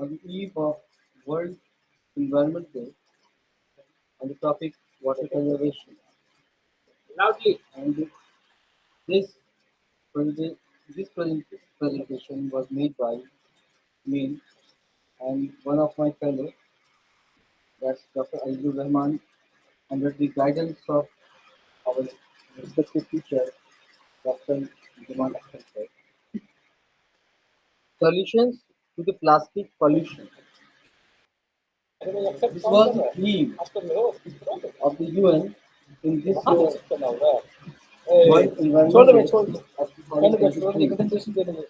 on the eve of World Environment Day on the topic water conservation. Loudly. And this present- presentation was made by me and one of my fellow, that's Dr. Azizur Rahman, under the guidance of our respected teacher, Dr. Jamal Ahsan. Solutions to the plastic pollution. This was the theme of the UN in this World Environment Day of 2023.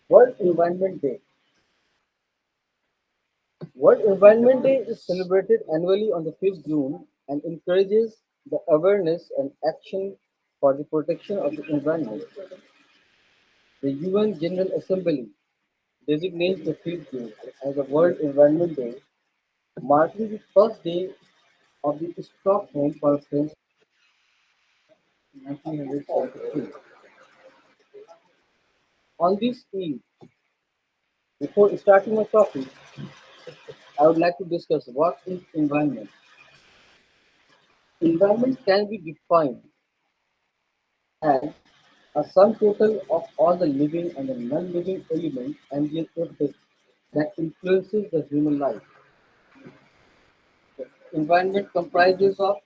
World Environment Day. World Environment Day is celebrated annually on the 5th June and encourages the awareness and action for the protection of the environment. The UN General Assembly designates the 5th June as the World Environment Day, marking the first day of the Stockholm Conference in 1973. On this eve, before starting my topic, I would like to discuss what is environment. Environment can be defined as a sum total of all the living and the non-living elements and their effects that influences the human life. The environment comprises of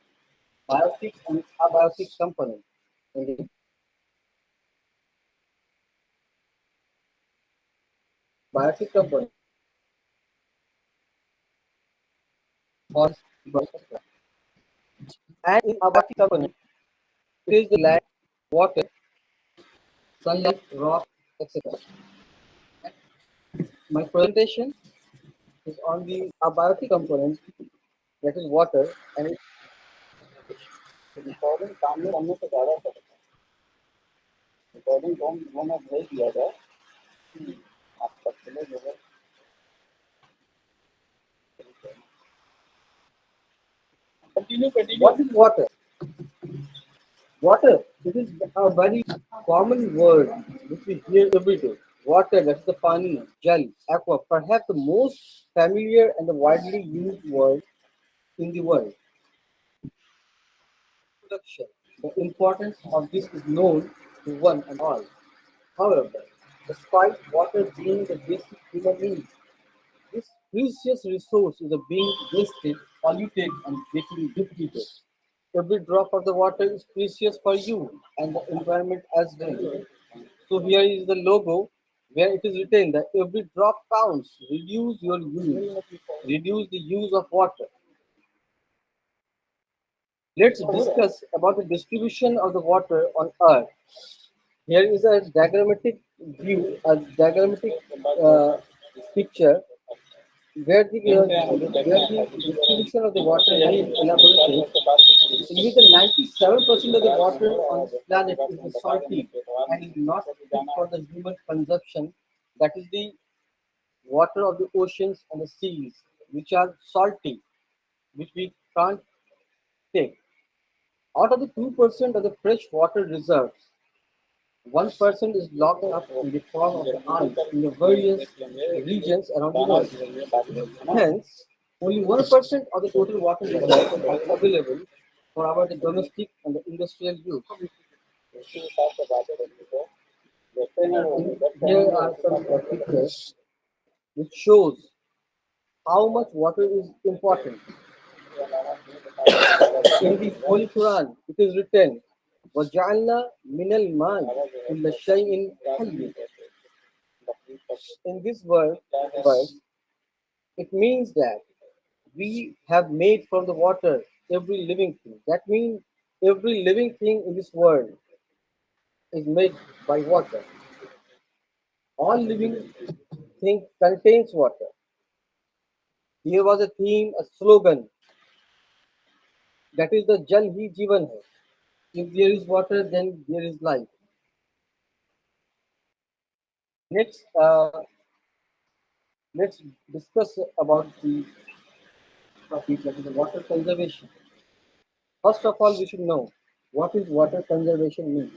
biotic and abiotic components. And the biotic component causes and in abiotic component it is the land, water, sunlight, rock, etc. My presentation is on the abiotic component, that is water, and its recording सामने हमने तो ज़्यादा कर recording कौन मैंने भेज दिया था आप सबके जो है continue. What is water? Water, it is a very common word which we hear every day. Water, that is the pani, jal, aqua, perhaps the most familiar and the widely used word in the world. Introduction. The importance of this is known to one and all. However, despite water being the basic human need, this precious resource is being wasted, polluted, and getting depleted. Every drop of the water is precious for you and the environment as well. So here is the logo where it is written that every drop counts. Reduce your use. Reduce the use of water. Let's discuss about the distribution of the water on Earth. Here is a diagrammatic view, a diagrammatic picture where the distribution of the water is elaborated, in which the 97% of the water on this planet is salty and is not fit for the human consumption. That is the water of the oceans and the seas, which are salty, which we can't take. Out of the 2% of the fresh water reserves, 1% is locked up in the form of the ice in the various regions around the world. Hence, only 1% of the total water reserves are available for our domestic and the industrial use. Here are some pictures which shows how much water is important. In the Holy Quran, it is written, وَجَعَلْنَا مِنَ الْمَاءِ كُلَّ شَيْءٍ حَيٍّ. In this verse, it means that we have made from the water every living thing. That means every living thing in this world is made by water. All living thing contains water. Here was a theme, a slogan, that is the Jal Hi Jivan Hai. If there is water, then there is life. Next, let's discuss about the topic, that is the water conservation. First of all, we should know what is water conservation means.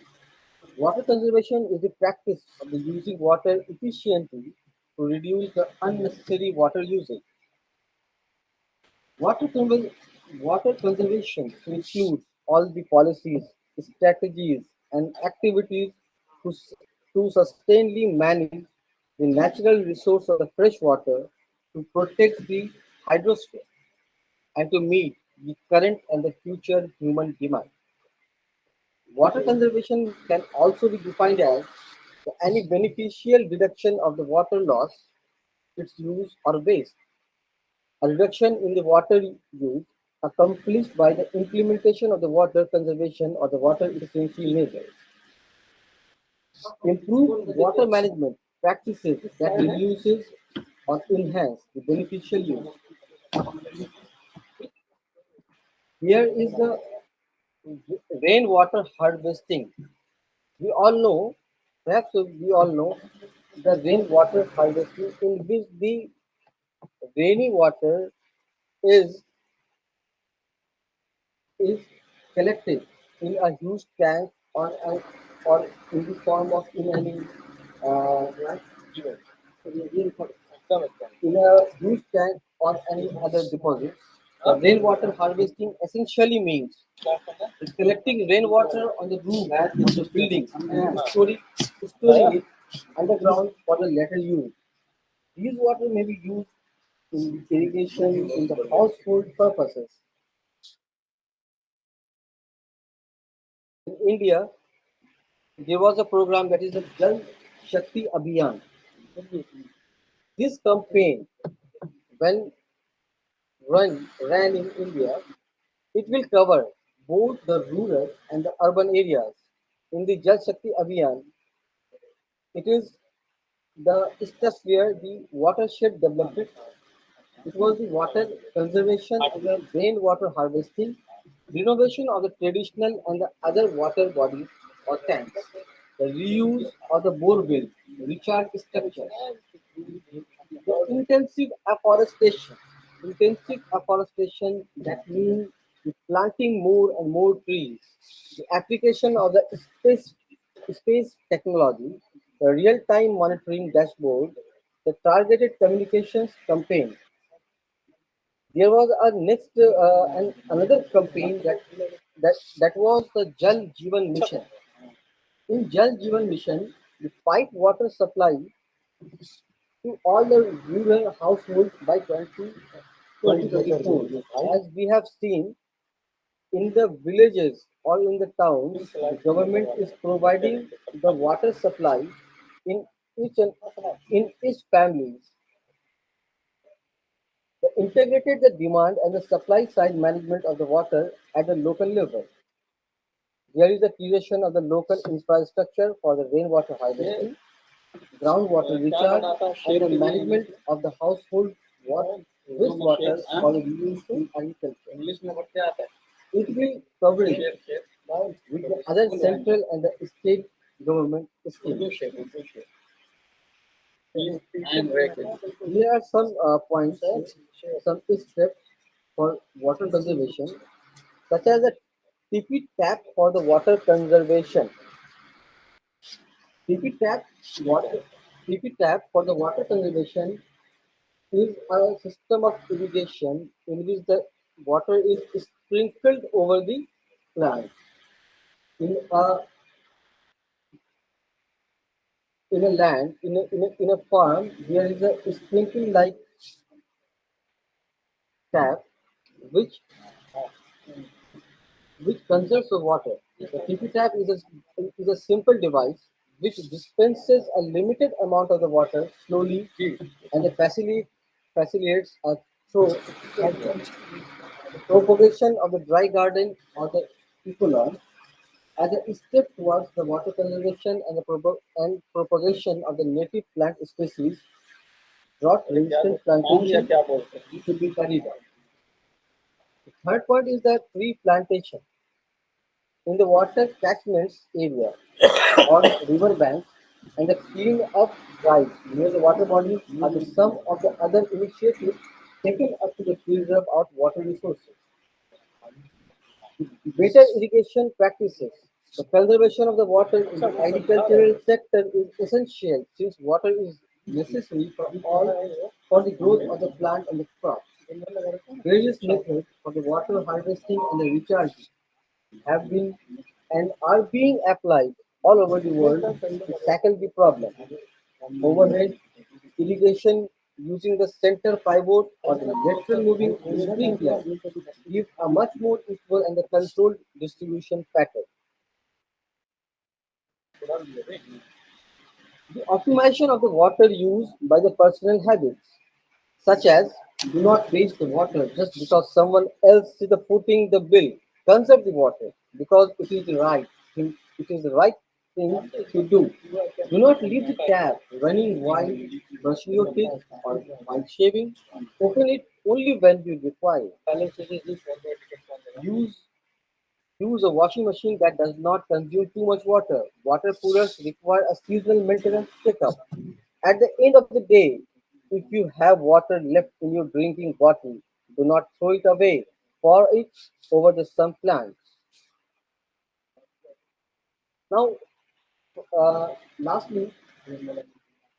Water conservation is the practice of the using water efficiently to reduce the unnecessary water usage. Water, conver- Water conservation includes all the policies, strategies, and activities to, to sustainably manage the natural resource of the fresh water, to protect the hydrosphere, and to meet the current and the future human demand. Water conservation can also be defined as any beneficial reduction of the water loss, its use or waste. A reduction in the water use accomplished by the implementation of the water conservation or the water efficiency measures. Improve water management practices that reduces or enhance the beneficial use. Here is the rainwater harvesting. We all know, perhaps we all know, the rainwater harvesting in which the rainy water is is collected in a huge tank or in the form of in any uh, in a huge tank or any other deposit. Rainwater harvesting essentially means collecting rainwater on the roof of the building and storing it underground for the later use. These water may be used in the irrigation in the household purposes. In India, there was a program that is the Jal Shakti Abhiyan. This campaign, when ran in India, it will cover both the rural and the urban areas. In the Jal Shakti Abhiyan, it is the steps where the watershed development. It was the water conservation and the rainwater harvesting, renovation of the traditional and the other water bodies or tanks, the reuse of the borewell, recharge structures, the intensive afforestation that means the planting more and more trees, the application of the space technology, the real-time monitoring dashboard, the targeted communications campaign. There was a next and another campaign that was the Jal Jeevan Mission. In Jal Jeevan Mission, the pipe water supply to all the rural households by 2024. As we have seen in the villages or in the towns, the government is providing the water supply in each and in each families. The integrated the demand and the supply side management of the water at the local level. There is the creation of the local infrastructure for the rainwater harvesting, groundwater recharge, and the management of the household water, wastewater for the reuse in agriculture. It will cover it with the other central and the state government schemes. Here are some points, some steps for water conservation, such as a TP tap for the water conservation. TP tap water TP tap for the water conservation is a system of irrigation in which the water is sprinkled over the plant. In a in a farm, there is a sprinkle like tap which conserves the water. The TP tap is a simple device which dispenses a limited amount of the water slowly and the facilitates a through the propagation of the dry garden or the ecolawn as a step towards the water conservation and the propagation of the native plant species, drought resistant plantation should be carried out. The third point is that tree plantation in the water catchments area or river banks and the clean up drives near the water bodies are the sum of the other initiatives taken up to the preserve of water resources. Better irrigation practices. The conservation of the water in the agricultural sector is essential since water is necessary for the growth of the plant and the crops. Various methods for the water harvesting and the recharging have been and are being applied all over the world to tackle the problem. Overhead irrigation using the center pivot or the lateral moving sprinkler give a much more equal and the controlled distribution pattern. The optimization of the water use by the personal habits, such as do not waste the water just because someone else is the footing the bill. Conserve the water because it is the right thing. It is the right thing to do. Do not leave the tap running while brushing your teeth or while shaving. Open it only when you require. Use Use a washing machine that does not consume too much water. Water coolers require a seasonal maintenance checkup. At the end of the day, if you have water left in your drinking bottle, do not throw it away. Pour it over the some plants. Now, lastly,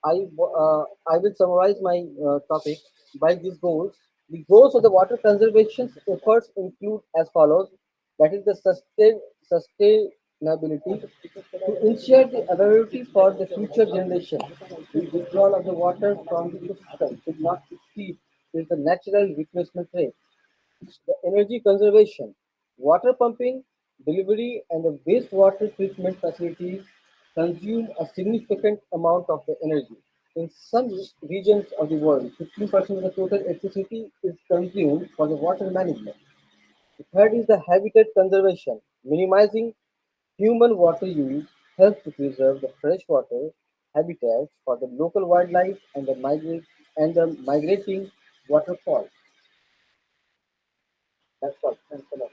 I will summarize my topic by these goals. The goals of the water conservation efforts include as follows. That is the sustainability to ensure the availability for the future generation. The withdrawal of the water from the system should not exceed is the natural replacement rate. The energy conservation, water pumping, delivery, and the wastewater treatment facilities consume a significant amount of the energy. In some regions of the world, 15% of the total electricity is consumed for the water management. The third is the habitat conservation. Minimizing human water use helps to preserve the freshwater habitats for the local wildlife and the migrating waterfalls. That's all. Thanks a lot.